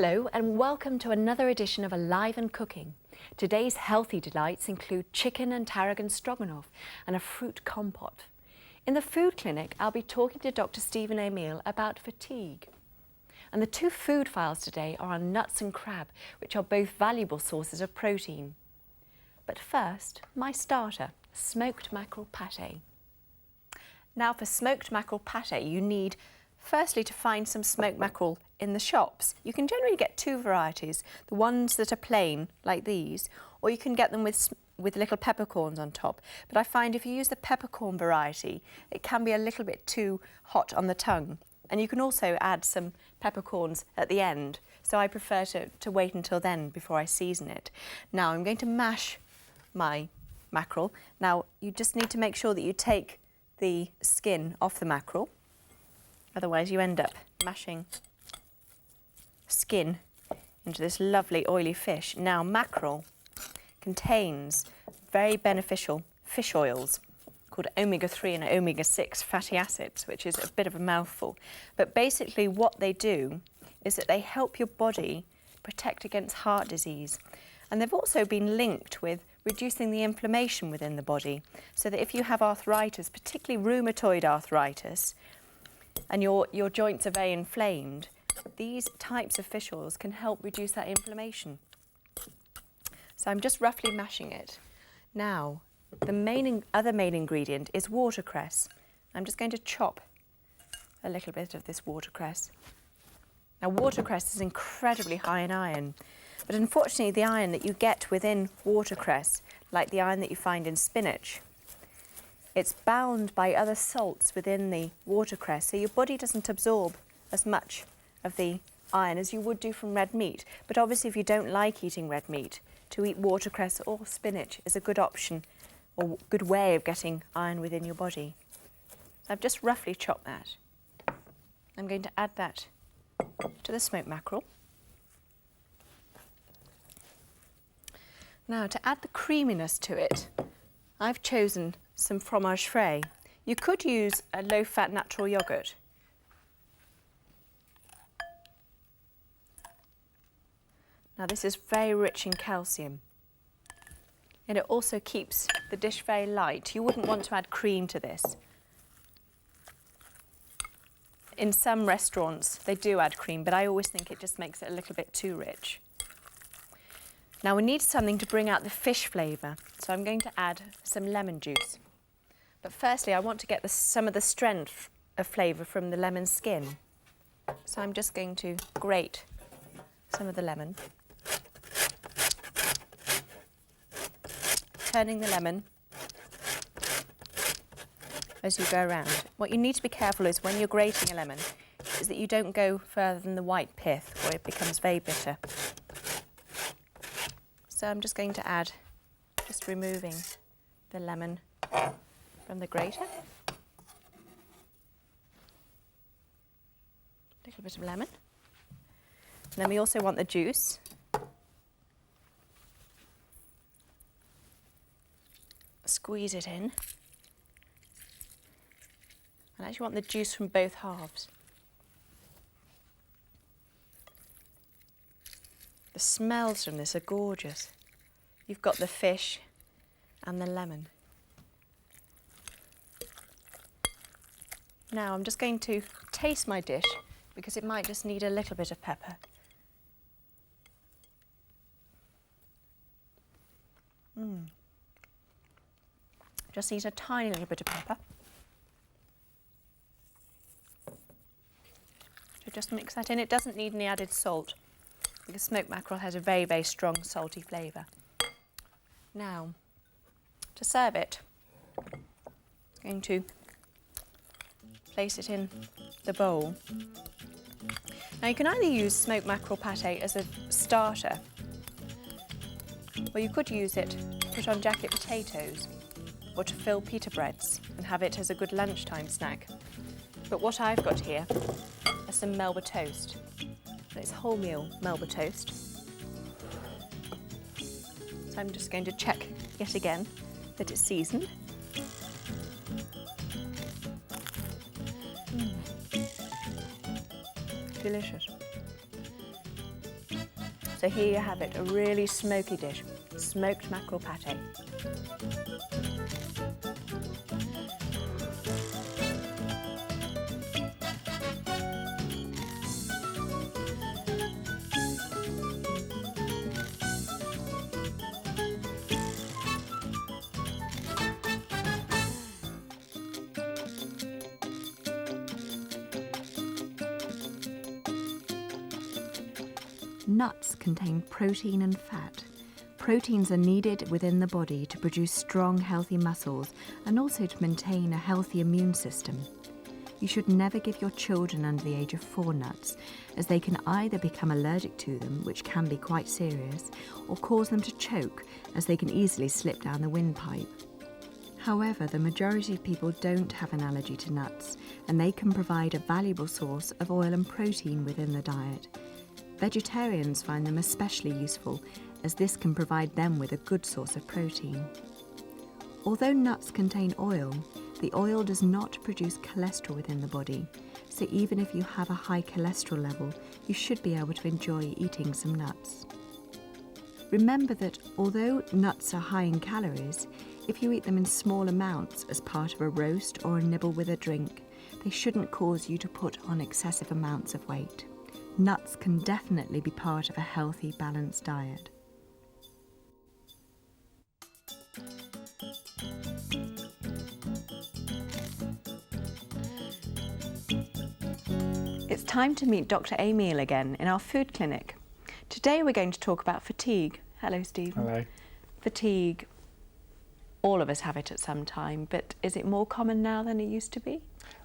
Hello and welcome to another edition of Alive and Cooking. Today's healthy delights include chicken and tarragon stroganoff and a fruit compote. In the food clinic, I'll be talking to Dr. Stephen O'Meal about fatigue. And the two food files today are on nuts and crab, which are both valuable sources of protein. But first, my starter, smoked mackerel pate. Now for smoked mackerel pate, you need firstly to find some smoked mackerel in the shops. You can generally get two varieties, the ones that are plain like these, or you can get them with little peppercorns on top. But I find if you use the peppercorn variety, it can be a little bit too hot on the tongue. And you can also add some peppercorns at the end. So I prefer to wait until then before I season it. Now I'm going to mash my mackerel. Now you just need to make sure that you take the skin off the mackerel. Otherwise you end up mashing skin into this lovely oily fish. Now mackerel contains very beneficial fish oils called omega-3 and omega-6 fatty acids, which is a bit of a mouthful. But basically what they do is that they help your body protect against heart disease. And they've also been linked with reducing the inflammation within the body, so that if you have arthritis, particularly rheumatoid arthritis, and your joints are very inflamed, these types of fish oils can help reduce that inflammation. So I'm just roughly mashing it. Now, the other main ingredient is watercress. I'm just going to chop a little bit of this watercress. Now, watercress is incredibly high in iron, but unfortunately the iron that you get within watercress, like the iron that you find in spinach, it's bound by other salts within the watercress, so your body doesn't absorb as much of the iron as you would do from red meat. But obviously if you don't like eating red meat, to eat watercress or spinach is a good option or good way of getting iron within your body. So I've just roughly chopped that. I'm going to add that to the smoked mackerel. Now to add the creaminess to it, I've chosen some fromage frais. You could use a low-fat natural yogurt. Now this is very rich in calcium, and it also keeps the dish very light. You wouldn't want to add cream to this. In some restaurants they do add cream, but I always think it just makes it a little bit too rich. Now we need something to bring out the fish flavour, so I'm going to add some lemon juice. But firstly I want to get some of the strength of flavour from the lemon skin. So I'm just going to grate some of the lemon, turning the lemon as you go around. What you need to be careful is when you're grating a lemon is that you don't go further than the white pith, or it becomes very bitter. So I'm just going to add, just removing the lemon from the grater. A little bit of lemon. And then we also want the juice. Squeeze it in. And I actually want the juice from both halves. The smells from this are gorgeous. You've got the fish and the lemon. Now I'm just going to taste my dish because it might just need a little bit of pepper. Just needs a tiny little bit of pepper. So just mix that in. It doesn't need any added salt because smoked mackerel has a very, very strong salty flavour. Now, to serve it, I'm going to place it in the bowl. Now you can either use smoked mackerel pate as a starter, or you could use it to put on jacket potatoes or to fill pita breads and have it as a good lunchtime snack. But what I've got here are some Melba toast. And it's wholemeal Melba toast. So I'm just going to check yet again that it's seasoned. Delicious. So here you have it, a really smoky dish, smoked mackerel pate. Nuts contain protein and fat. Proteins are needed within the body to produce strong, healthy muscles and also to maintain a healthy immune system. You should never give your children under the age of 4 nuts, as they can either become allergic to them, which can be quite serious, or cause them to choke, as they can easily slip down the windpipe. However, the majority of people don't have an allergy to nuts, and they can provide a valuable source of oil and protein within the diet. Vegetarians find them especially useful, as this can provide them with a good source of protein. Although nuts contain oil, the oil does not produce cholesterol within the body, so even if you have a high cholesterol level, you should be able to enjoy eating some nuts. Remember that although nuts are high in calories, if you eat them in small amounts as part of a roast or a nibble with a drink, they shouldn't cause you to put on excessive amounts of weight. Nuts can definitely be part of a healthy, balanced diet. It's time to meet Dr. Emil again in our food clinic. Today we're going to talk about fatigue. Hello, Stephen. Hello. Fatigue, all of us have it at some time, but is it more common now than it used to be?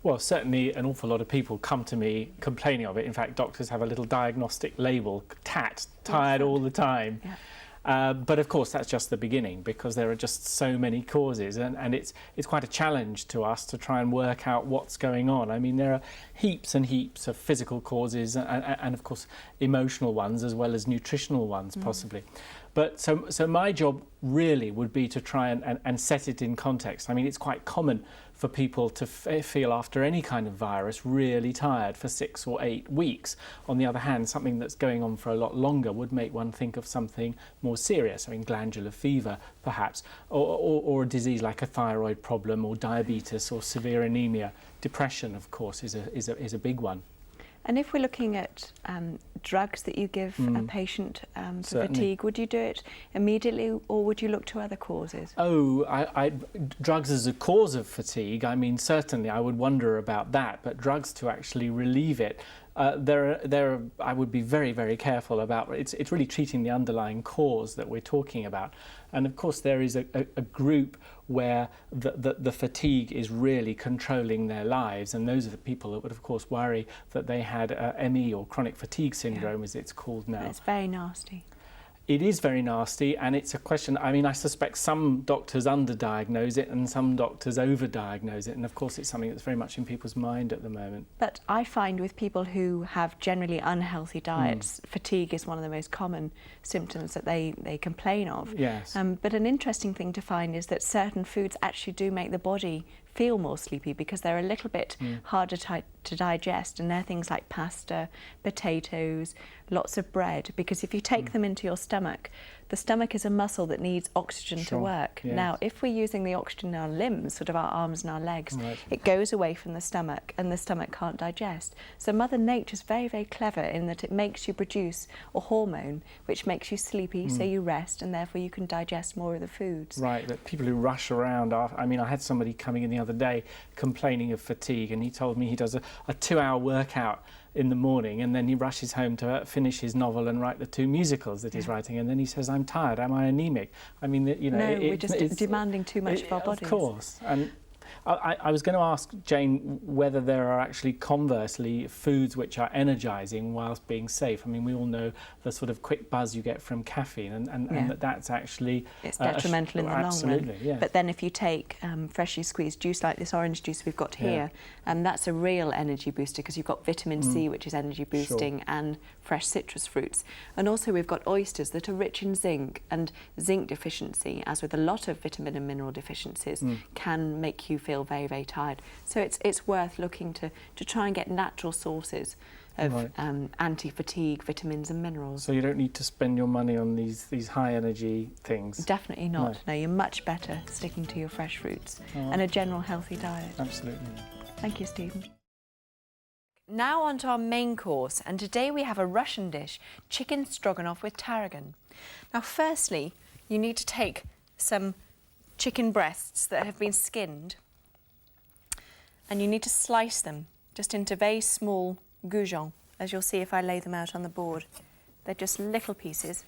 Well, certainly an awful lot of people come to me complaining of it. In fact, doctors have a little diagnostic label, TAT, tired all the time. Yeah. But of course, that's just the beginning, because there are just so many causes, and it's quite a challenge to us to try and work out what's going on. I mean, there are heaps and heaps of physical causes and of course emotional ones, as well as nutritional ones possibly. But so my job really would be to try and set it in context. I mean, it's quite common for people to feel after any kind of virus really tired for 6 or 8 weeks. On the other hand, something that's going on for a lot longer would make one think of something more serious. I mean, glandular fever, perhaps, or a disease like a thyroid problem, or diabetes, or severe anemia. Depression, of course, is a big one. And if we're looking at drugs that you give a patient for fatigue, would you do it immediately, or would you look to other causes? Oh, drugs as a cause of fatigue, I mean, certainly I would wonder about that, but drugs to actually relieve it, I would be very, very careful about. It's really treating the underlying cause that we're talking about. And of course there is a group where the fatigue is really controlling their lives, and those are the people that would of course worry that they had ME, or chronic fatigue syndrome, as it's called now. And it's very nasty. It is very nasty, and it's a question, I mean, I suspect some doctors underdiagnose it and some doctors overdiagnose it, and of course it's something that's very much in people's mind at the moment. But I find with people who have generally unhealthy diets, fatigue is one of the most common symptoms that they complain of. Yes. But an interesting thing to find is that certain foods actually do make the body feel more sleepy, because they're a little bit harder to digest, and they're things like pasta, potatoes, lots of bread, because if you take them into your stomach, the stomach is a muscle that needs oxygen to work. Yes. Now, if we're using the oxygen in our limbs, sort of our arms and our legs, it goes away from the stomach, and the stomach can't digest. So Mother Nature's very, very clever in that it makes you produce a hormone which makes you sleepy, so you rest, and therefore you can digest more of the foods. Right, that people who rush around, I mean, I had somebody coming in the other day complaining of fatigue, and he told me he does a 2-hour workout in the morning, and then he rushes home to finish his novel and write the 2 musicals that he's writing, and then he says, I'm tired, am I anemic? I mean, you know... No, we're just demanding too much of our bodies. Of course. And I was going to ask Jane whether there are actually, conversely, foods which are energising whilst being safe. I mean, we all know the sort of quick buzz you get from caffeine, and that's actually... It's detrimental in the long run. Absolutely, yes. But then if you take freshly squeezed juice like this orange juice we've got here, that's a real energy booster, because you've got vitamin C, which is energy boosting, and fresh citrus fruits. And also we've got oysters that are rich in zinc, and zinc deficiency, as with a lot of vitamin and mineral deficiencies, can make you feel very, very tired. So it's worth looking to try and get natural sources of Right. anti-fatigue vitamins and minerals. So you don't need to spend your money on these high energy things. Definitely not. No. No, you're much better sticking to your fresh fruits Oh. and a general healthy diet. Absolutely. Thank you, Stephen. Now on to our main course, and today we have a Russian dish, chicken stroganoff with tarragon. Now firstly, you need to take some chicken breasts that have been skinned, and you need to slice them just into very small goujons, as you'll see if I lay them out on the board. They're just little pieces.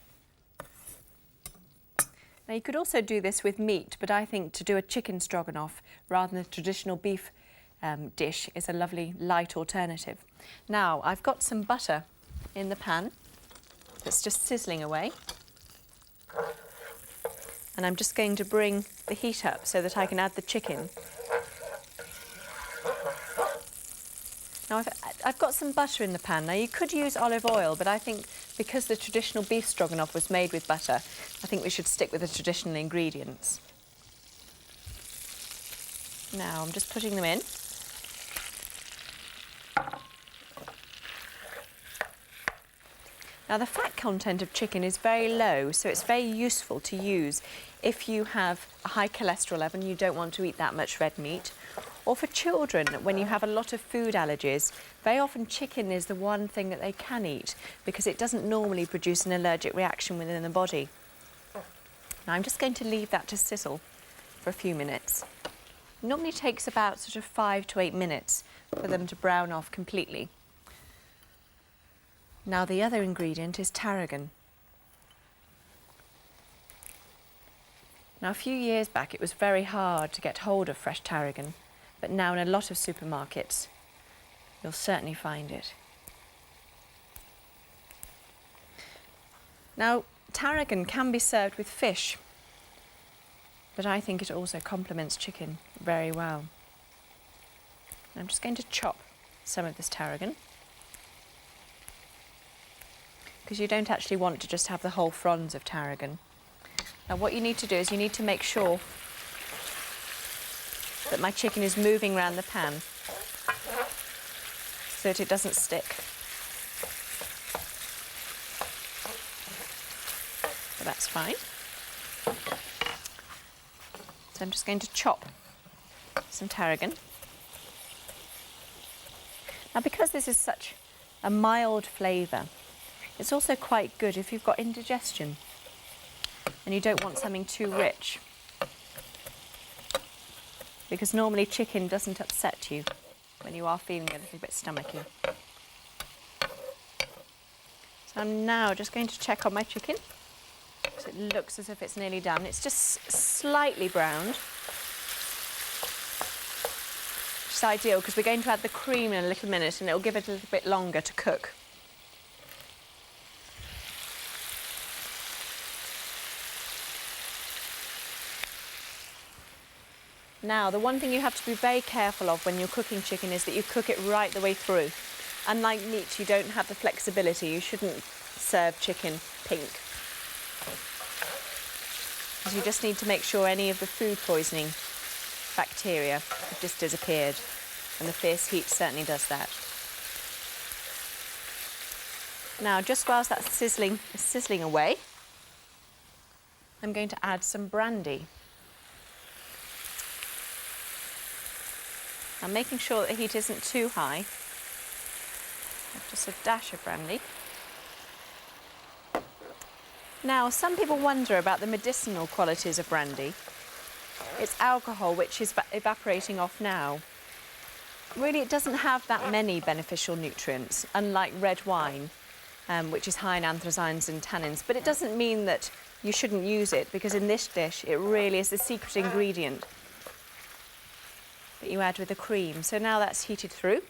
Now you could also do this with meat, but I think to do a chicken stroganoff rather than a traditional beef dish is a lovely light alternative. Now I've got some butter in the pan that's just sizzling away, and I'm just going to bring the heat up so that I can add the chicken. Now I've got some butter in the pan. Now you could use olive oil, but I think because the traditional beef stroganoff was made with butter, I think we should stick with the traditional ingredients. Now I'm just putting them in. Now the fat content of chicken is very low, so it's very useful to use if you have a high cholesterol level and you don't want to eat that much red meat. Or for children, when you have a lot of food allergies, very often chicken is the one thing that they can eat because it doesn't normally produce an allergic reaction within the body. Now I'm just going to leave that to sizzle for a few minutes. It normally takes about sort of 5 to 8 minutes for them to brown off completely. Now the other ingredient is tarragon. Now a few years back it was very hard to get hold of fresh tarragon, but now in a lot of supermarkets you'll certainly find it. Now tarragon can be served with fish, but I think it also complements chicken very well. I'm just going to chop some of this tarragon, because you don't actually want to just have the whole fronds of tarragon. Now what you need to do is you need to make sure that my chicken is moving around the pan so that it doesn't stick. So that's fine. So I'm just going to chop some tarragon. Now because this is such a mild flavour, it's also quite good if you've got indigestion and you don't want something too rich, because normally chicken doesn't upset you when you are feeling a little bit stomachy. So I'm now just going to check on my chicken, because it looks as if it's nearly done. It's just slightly browned, which is ideal because we're going to add the cream in a little minute and it'll give it a little bit longer to cook. Now, the one thing you have to be very careful of when you're cooking chicken is that you cook it right the way through. Unlike meat, you don't have the flexibility. You shouldn't serve chicken pink, because you just need to make sure any of the food poisoning bacteria have just disappeared, and the fierce heat certainly does that. Now, just whilst that's sizzling away, I'm going to add some brandy. I'm making sure that the heat isn't too high. Just a dash of brandy. Now, some people wonder about the medicinal qualities of brandy. It's alcohol which is evaporating off now. Really, it doesn't have that many beneficial nutrients, unlike red wine, which is high in anthocyanins and tannins. But it doesn't mean that you shouldn't use it, because in this dish, it really is the secret ingredient that you add with the cream. So now that's heated through.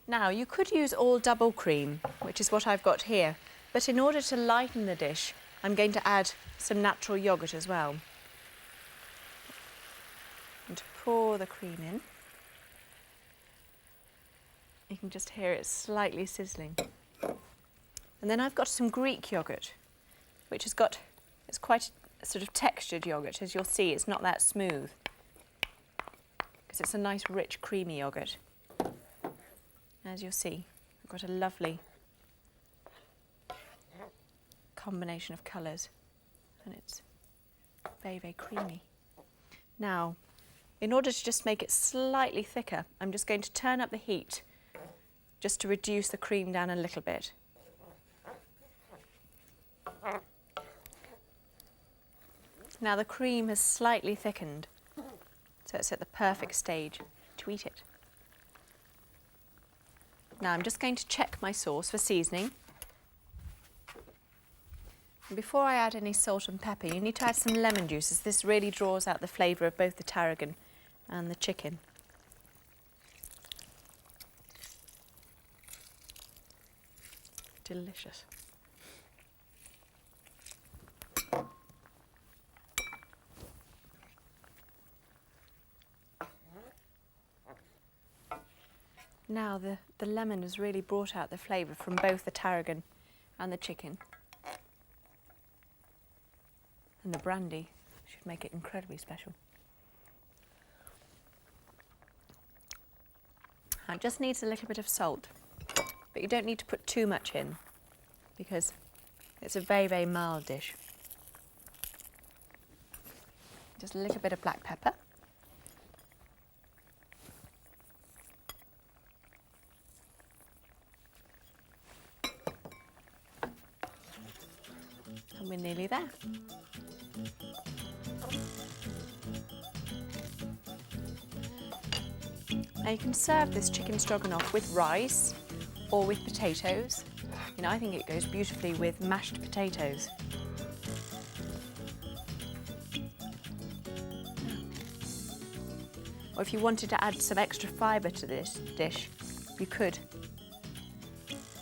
Now you could use all double cream, which is what I've got here, but in order to lighten the dish, I'm going to add some natural yoghurt as well. And to pour the cream in, you can just hear it slightly sizzling. And then I've got some Greek yoghurt, which has got, it's quite a sort of textured yoghurt. As you'll see, it's not that smooth, because it's a nice rich creamy yoghurt. As you'll see, we've got a lovely combination of colours, and it's very, very creamy. Now, in order to just make it slightly thicker, I'm just going to turn up the heat just to reduce the cream down a little bit. Now the cream has slightly thickened, so it's at the perfect stage to eat it. Now I'm just going to check my sauce for seasoning. And before I add any salt and pepper, you need to add some lemon juice, as this really draws out the flavour of both the tarragon and the chicken. Delicious. Now the lemon has really brought out the flavour from both the tarragon and the chicken. And the brandy should make it incredibly special. It just needs a little bit of salt, but you don't need to put too much in because it's a very, very mild dish. Just a little bit of black pepper. And we're nearly there. Now you can serve this chicken stroganoff with rice or with potatoes. You know, I think it goes beautifully with mashed potatoes. Or if you wanted to add some extra fibre to this dish, you could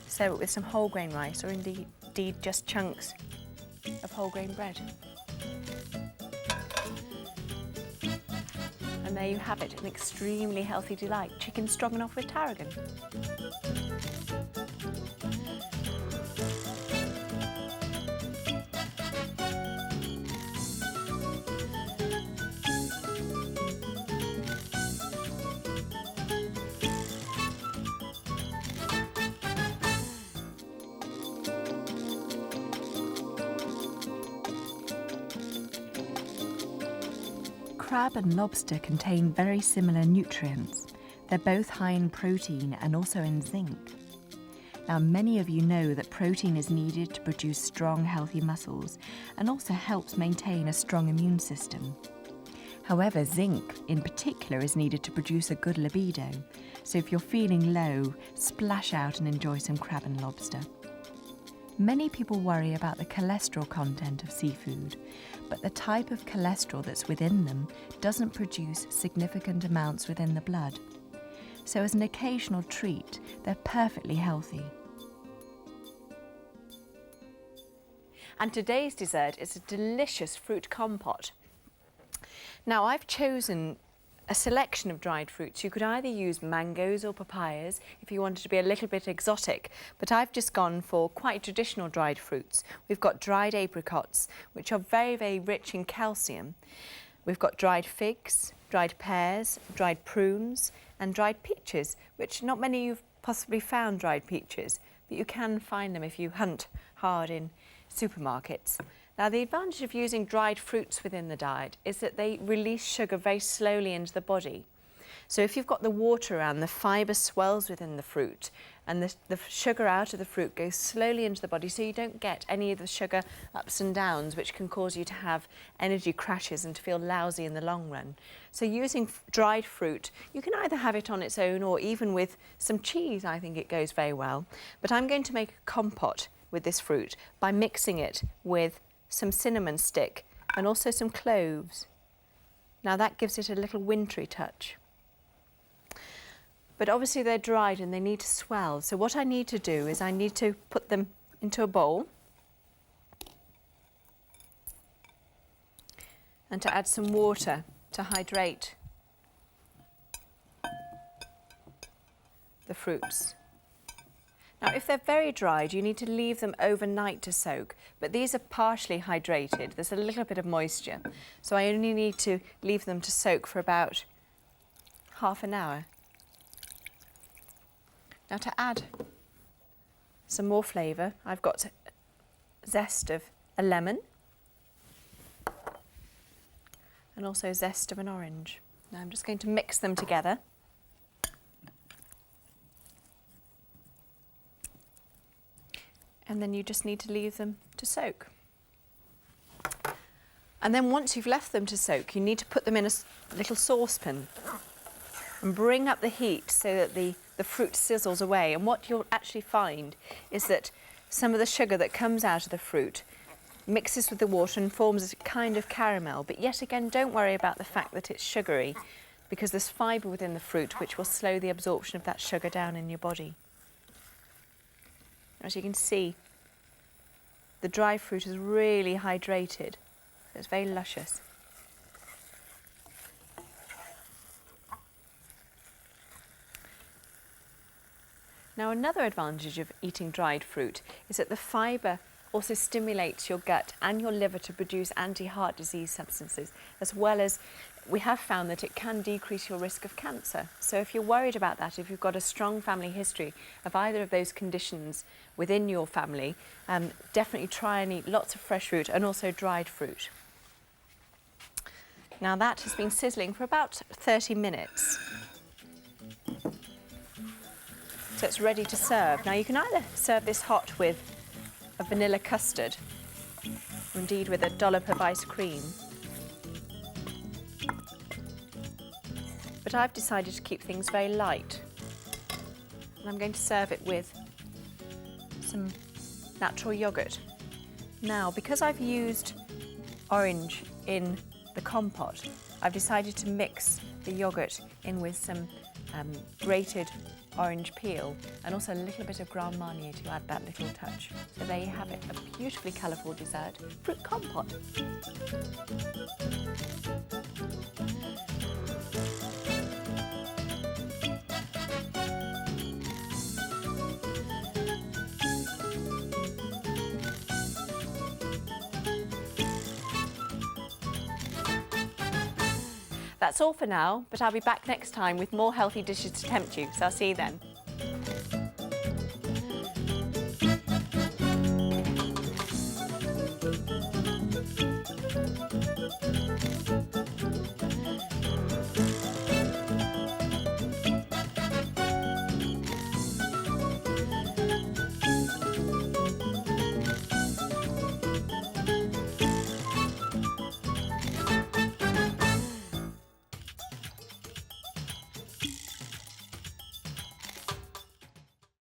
serve it with some whole grain rice, or indeed just chunks of whole grain bread. And there you have it, an extremely healthy delight, chicken stroganoff with tarragon. Crab and lobster contain very similar nutrients. They're both high in protein and also in zinc. Now, many of you know that protein is needed to produce strong, healthy muscles and also helps maintain a strong immune system. However, zinc in particular is needed to produce a good libido. So if you're feeling low, splash out and enjoy some crab and lobster. Many people worry about the cholesterol content of seafood, but the type of cholesterol that's within them doesn't produce significant amounts within the blood. So as an occasional treat, they're perfectly healthy. And today's dessert is a delicious fruit compote. Now I've chosen a selection of dried fruits. You could either use mangoes or papayas if you wanted to be a little bit exotic, but I've just gone for quite traditional dried fruits. We've got dried apricots, which are very, very rich in calcium. We've got dried figs, dried pears, dried prunes, and dried peaches, which not many of you have possibly found dried peaches, but you can find them if you hunt hard in supermarkets. Now, the advantage of using dried fruits within the diet is that they release sugar very slowly into the body. So if you've got the water around, the fibre swells within the fruit, and the sugar out of the fruit goes slowly into the body, so you don't get any of the sugar ups and downs, which can cause you to have energy crashes and to feel lousy in the long run. So using dried fruit, you can either have it on its own or even with some cheese. I think it goes very well. But I'm going to make a compote with this fruit by mixing it with some cinnamon stick and also some cloves. Now that gives it a little wintry touch. But obviously they're dried and they need to swell. So what I need to do is I need to put them into a bowl and to add some water to hydrate the fruits. Now, if they're very dried, you need to leave them overnight to soak, but these are partially hydrated. There's a little bit of moisture, so I only need to leave them to soak for about half an hour. Now to add some more flavour, I've got zest of a lemon and also zest of an orange. Now I'm just going to mix them together. And then you just need to leave them to soak. And then once you've left them to soak, you need to put them in a little saucepan and bring up the heat so that the fruit sizzles away. And what you'll actually find is that some of the sugar that comes out of the fruit mixes with the water and forms a kind of caramel. But yet again, don't worry about the fact that it's sugary, because there's fibre within the fruit which will slow the absorption of that sugar down in your body. As you can see, the dry fruit is really hydrated, so it's very luscious. Now, another advantage of eating dried fruit is that the fibre also stimulates your gut and your liver to produce anti-heart disease substances, as well as we have found that it can decrease your risk of cancer. So if you're worried about that, if you've got a strong family history of either of those conditions within your family, definitely try and eat lots of fresh fruit and also dried fruit. Now that has been sizzling for about 30 minutes. So it's ready to serve. Now you can either serve this hot with a vanilla custard, or indeed with a dollop of ice cream. But I've decided to keep things very light. And I'm going to serve it with some natural yogurt. Now, because I've used orange in the compote, I've decided to mix the yogurt in with some grated orange peel and also a little bit of Grand Marnier to add that little touch. So there you have it, a beautifully colourful dessert, fruit compote. That's all for now, but I'll be back next time with more healthy dishes to tempt you, so I'll see you then.